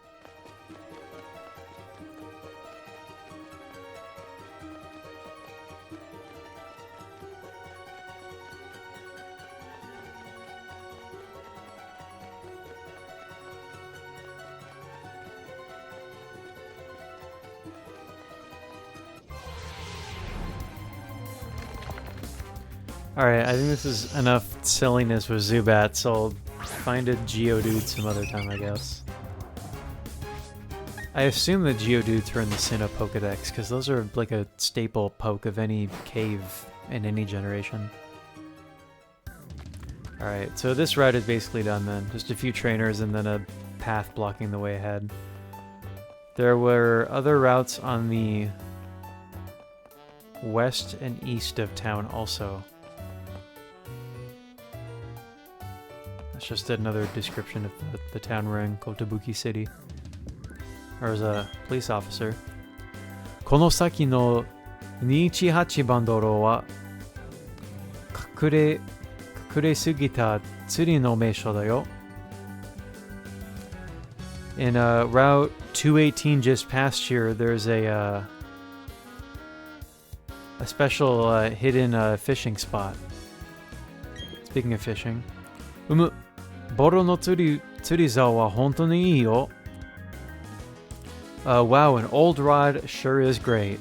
Alright, I think this is enough silliness with Zubat, so I'll find a Geodude some other time, I guess. I assume the Geodudes are in the Sinnoh Pokedex, because those are like a staple poke of any cave in any generation. Alright, so this route is basically done then. Just a few trainers and then a path blocking the way ahead. There were other routes on the west and east of town also. That's just another description of the town we're in, Kotobuki City. There's a police officer. この先の218番道路は隠れすぎた釣りの名所だよ. In Route 218 just past here, there's a special hidden fishing spot. Speaking of fishing. ボロの釣り竿は本当にいいよ. Wow, an old rod sure is great.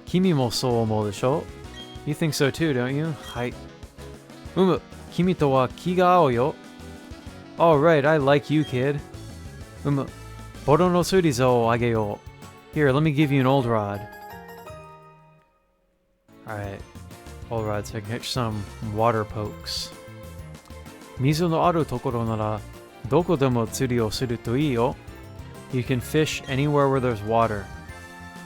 君もそう思うでしょ? You think so too, don't you? はい。君とは気が合うよ. Alright, I like you, kid. ボロの釣り竿をあげよう. Here, let me give you an old rod. Alright. Old rod, so I can catch some water pokes. 水のあるところならどこでも釣りをするといいよ. You can fish anywhere where there's water.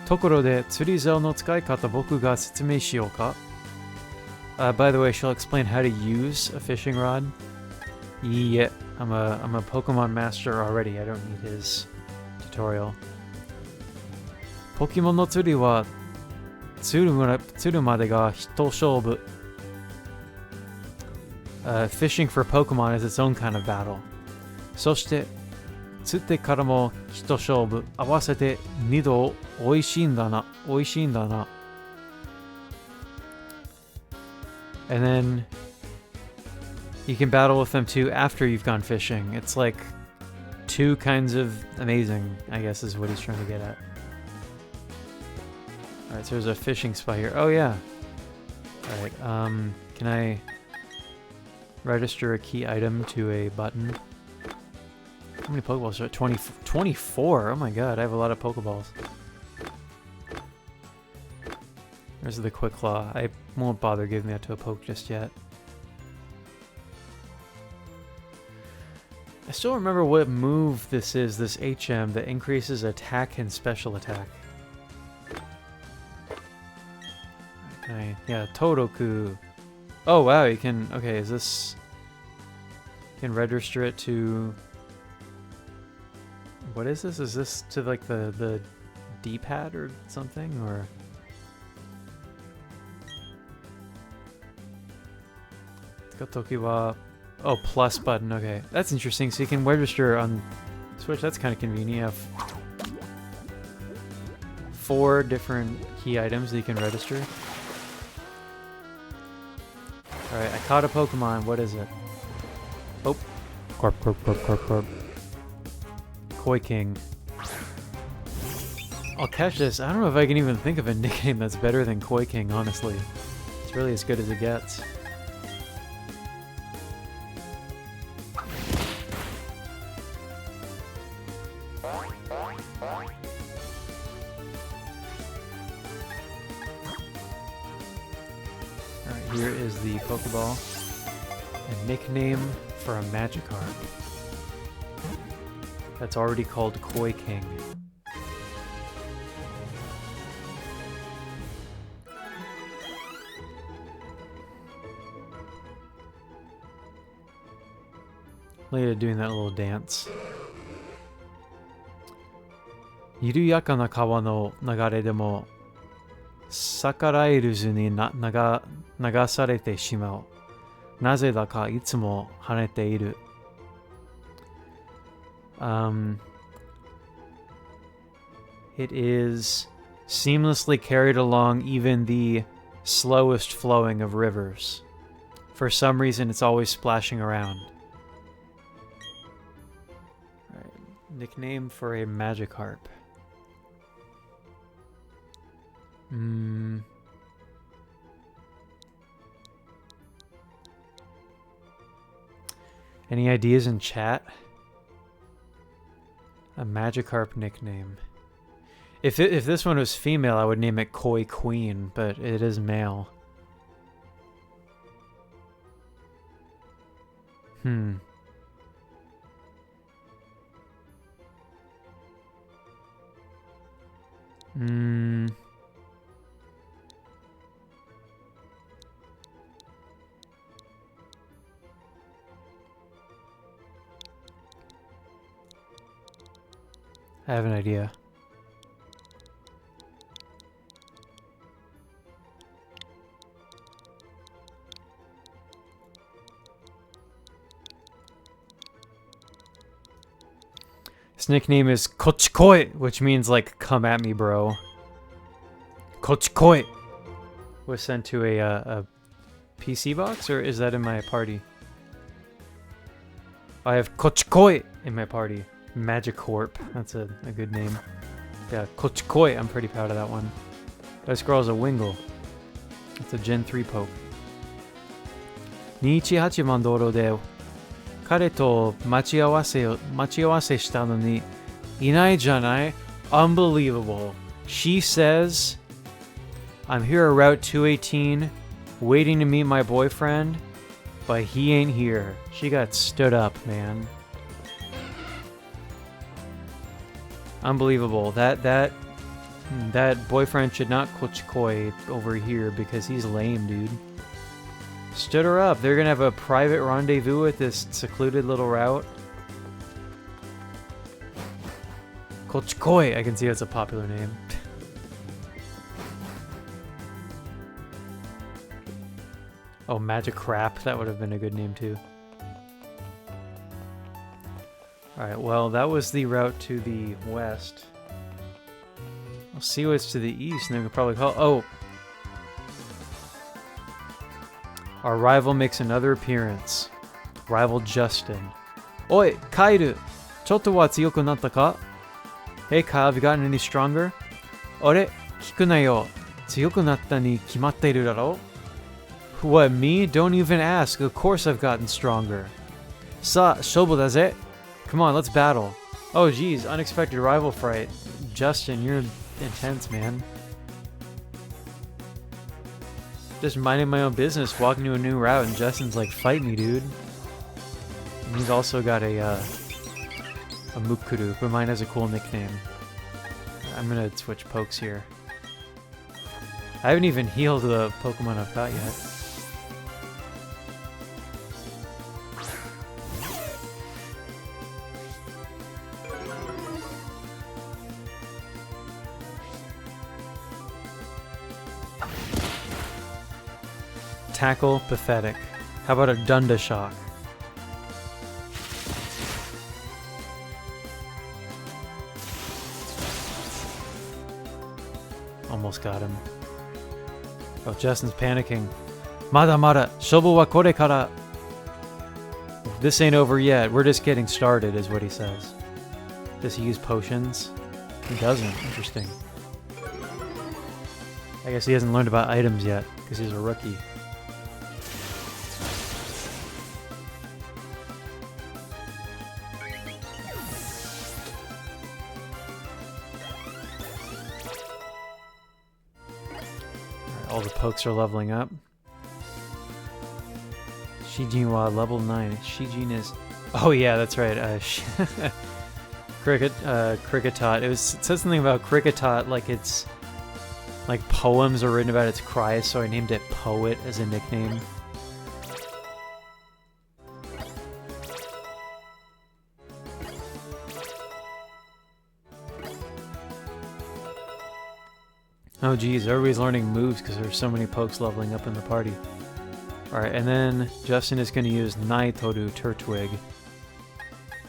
ところで釣り竿の使い方僕が説明しようか? By the way, shall I explain how to use a fishing rod? Yeah, I'm a Pokemon master already. I don't need his tutorial. ポケモンの釣りは釣るまでが一勝負. Fishing for Pokemon is its own kind of battle. そして釣ってからも一勝負合わせて二度美味しいんだな. And then you can battle with them too after you've gone fishing. It's like two kinds of amazing, I guess is what he's trying to get at. Alright, so there's a fishing spot here. Oh yeah. Alright, can I register a key item to a button? How many Pokeballs are at 24? Oh my god, I have a lot of Pokeballs. There's the Quick Claw. I won't bother giving that to a Poke just yet. I still remember what move this is, this HM, that increases attack and special attack. Okay, yeah, Todoku. Oh wow, you can, okay, is this... You can register it to... What is this? Is this to like the D-pad or something, or... Toki wa... Oh, plus button, okay. That's interesting, so you can register on Switch, that's kind of convenient. You have 4 different key items that you can register. Alright, I caught a Pokemon, what is it? Oh. Corp. Koi King. I'll catch this. I don't know if I can even think of a nickname that's better than Koi King, honestly. It's really as good as it gets. Alright, here is the Pokeball. A nickname for a Magikarp. That's already called Koi King. Look at it doing that little dance. Yuruyaka na kawa no nagare demo sakaraeruzu ni nagasarete shimau. Naze da ka itsumo hanete iru. It is seamlessly carried along even the slowest flowing of rivers. For some reason, it's always splashing around. Right. Nickname for a Magikarp. Any ideas in chat? A Magikarp nickname. If this one was female, I would name it Koi Queen, but it is male. I have an idea. His nickname is Kochikoi, which means like "come at me, bro." Kochikoi was sent to a PC box, or is that in my party? I have Kochikoi in my party. Magikarp. That's a good name. Yeah, Kochikoi. I'm pretty proud of that one. This girl's a Wingull. It's a Gen 3 poke. 218番道路で彼と待ち合わせしたのにいないじゃない Unbelievable. She says, I'm here at Route 218 waiting to meet my boyfriend, but he ain't here. She got stood up, man. Unbelievable. That boyfriend should not Kochikoi over here because he's lame, dude. Stood her up. They're gonna have a private rendezvous at this secluded little route. Kochikoi. I can see it's a popular name. Oh, Magic Crap. That would have been a good name too. Alright, well, that was the route to the west. I'll see what's to the east, and then we can probably call... Oh! Our rival makes another appearance. Rival Justin. Oi, Kairu! Chotto wa tsuyoku natta ka? Hey Kyle, have you gotten any stronger? Ore, kiku na yo. Tsuyoku natta ni kimatte iru daro? What, me? Don't even ask. Of course I've gotten stronger. Sa, shobu da ze. Come on, let's battle. Oh, geez, unexpected rival fight. Justin, you're intense, man. Just minding my own business, walking to a new route, and Justin's like, fight me, dude. And he's also got a Mukuru, but mine has a cool nickname. I'm gonna switch pokes here. I haven't even healed the Pokemon I've got yet. Tackle, pathetic. How about a Dunda Shock? Almost got him. Oh, Justin's panicking. Mada mada, shobu wa kore kara. This ain't over yet. We're just getting started, is what he says. Does he use potions? He doesn't. Interesting. I guess he hasn't learned about items yet, because he's a rookie. All the pokes are leveling up. Shijin wa level 9. Shijin is... Oh yeah, that's right. Cricketot. It said something about Cricketot, like it's... like poems are written about its cries, so I named it Poet as a nickname. Oh geez, everybody's learning moves because there's so many pokes leveling up in the party. Alright, and then Justin is going to use Naitoru Turtwig.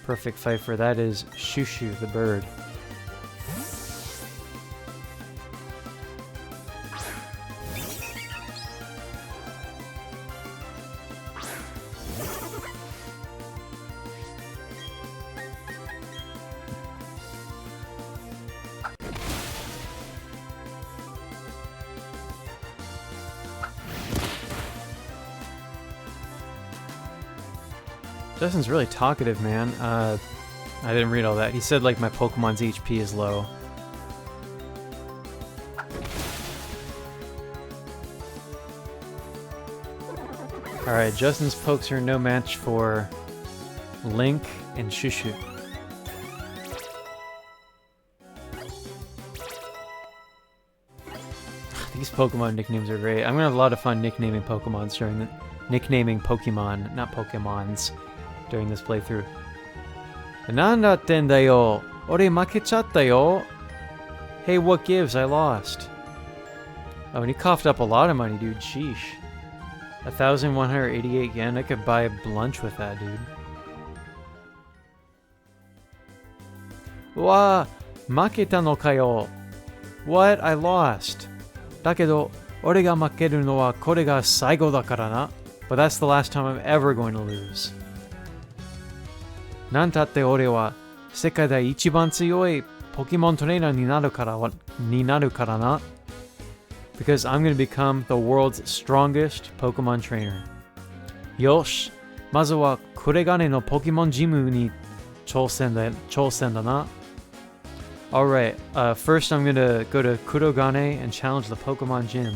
Perfect fight for that is Shushu, the bird. Justin's really talkative, man. I didn't read all that. He said, like, my Pokemon's HP is low. Alright, Justin's pokes are no match for Link and Shushu. These Pokemon nicknames are great. I'm gonna have a lot of fun nicknaming Pokemons during the... nicknaming Pokemon, not Pokemons, during this playthrough. Nandatten da yo? Ore makechatta yo? Hey, what gives? I lost. Oh, and he coughed up a lot of money, dude. Sheesh. 1,188 yen. I could buy a lunch with that, dude. Wa, maketa no kayo. What? I lost. Dakedo, ore ga makeru no wa kore ga saigo dakara na. But that's the last time I'm ever going to lose. Nantatte ore wa sekai dai ichiban tsuyoi Pokemon trainer ni naru kara na. Because I'm going to become the world's strongest Pokemon trainer. Yosh, mazu wa Kuregane no Pokemon Jimu ni chousen da na. Alright, first I'm going to go to Kurogane and challenge the Pokemon Gym.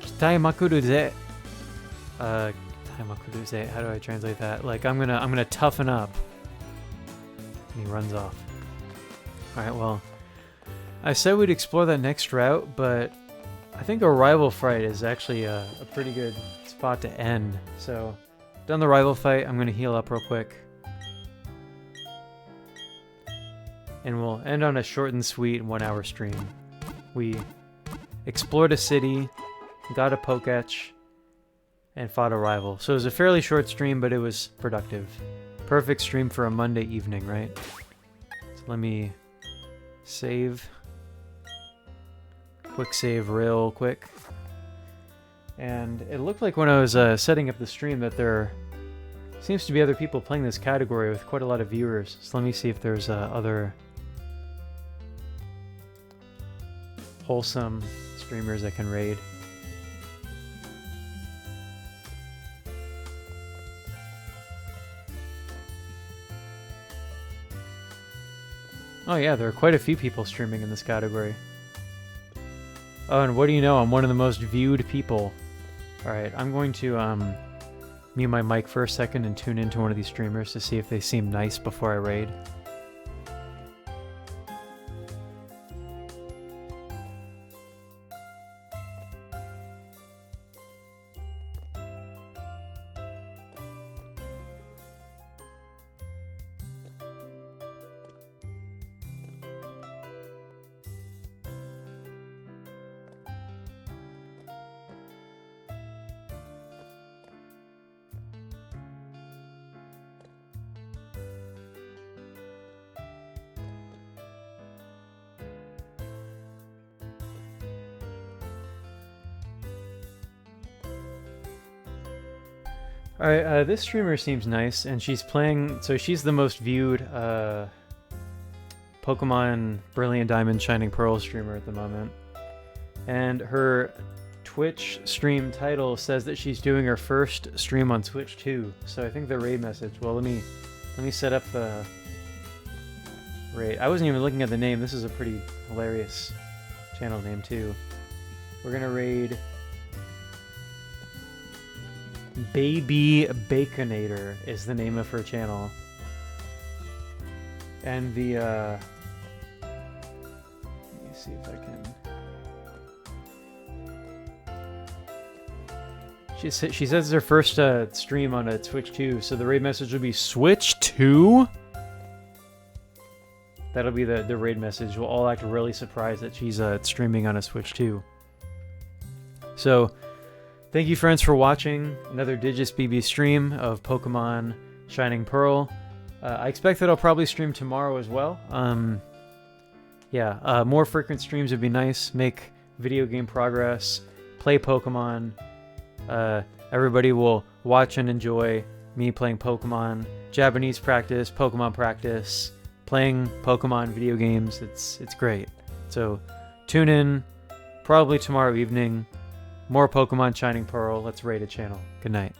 Kitai makuru ze. Kitai makuru ze. How do I translate that? Like I'm gonna toughen up. And he runs off. All right. Well, I said we'd explore that next route, but I think a rival fight is actually a pretty good spot to end. So, done the rival fight. I'm gonna heal up real quick, and we'll end on a short and sweet 1-hour stream. We explored a city, got a Poketch, and fought a rival. So it was a fairly short stream, but it was productive. Perfect stream for a Monday evening, right? So let me save. Quick save real quick. And it looked like when I was setting up the stream that there seems to be other people playing this category with quite a lot of viewers. So let me see if there's other wholesome streamers I can raid. Oh yeah, there are quite a few people streaming in this category. Oh, and what do you know? I'm one of the most viewed people. Alright, I'm going to mute my mic for a second and tune into one of these streamers to see if they seem nice before I raid. Alright, this streamer seems nice, and she's playing... So she's the most viewed Pokemon Brilliant Diamond Shining Pearl streamer at the moment. And her Twitch stream title says that she's doing her first stream on Twitch too. So I think the raid message... Well, let me set up the raid. I wasn't even looking at the name. This is a pretty hilarious channel name too. We're gonna raid... Baby Baconator is the name of her channel. And the, let me see if I can... She says it's her first stream on a Twitch 2, so the raid message will be Switch 2? That'll be the raid message. We'll all act really surprised that she's streaming on a Switch 2. So... Thank you, friends, for watching another Digis BB stream of Pokemon Shining Pearl. I expect that I'll probably stream tomorrow as well. More frequent streams would be nice. Make video game progress. Play Pokemon. Everybody will watch and enjoy me playing Pokemon. Japanese practice, Pokemon practice, playing Pokemon video games. It's great. So tune in probably tomorrow evening. More Pokemon Shining Pearl. Let's raid a channel. Good night.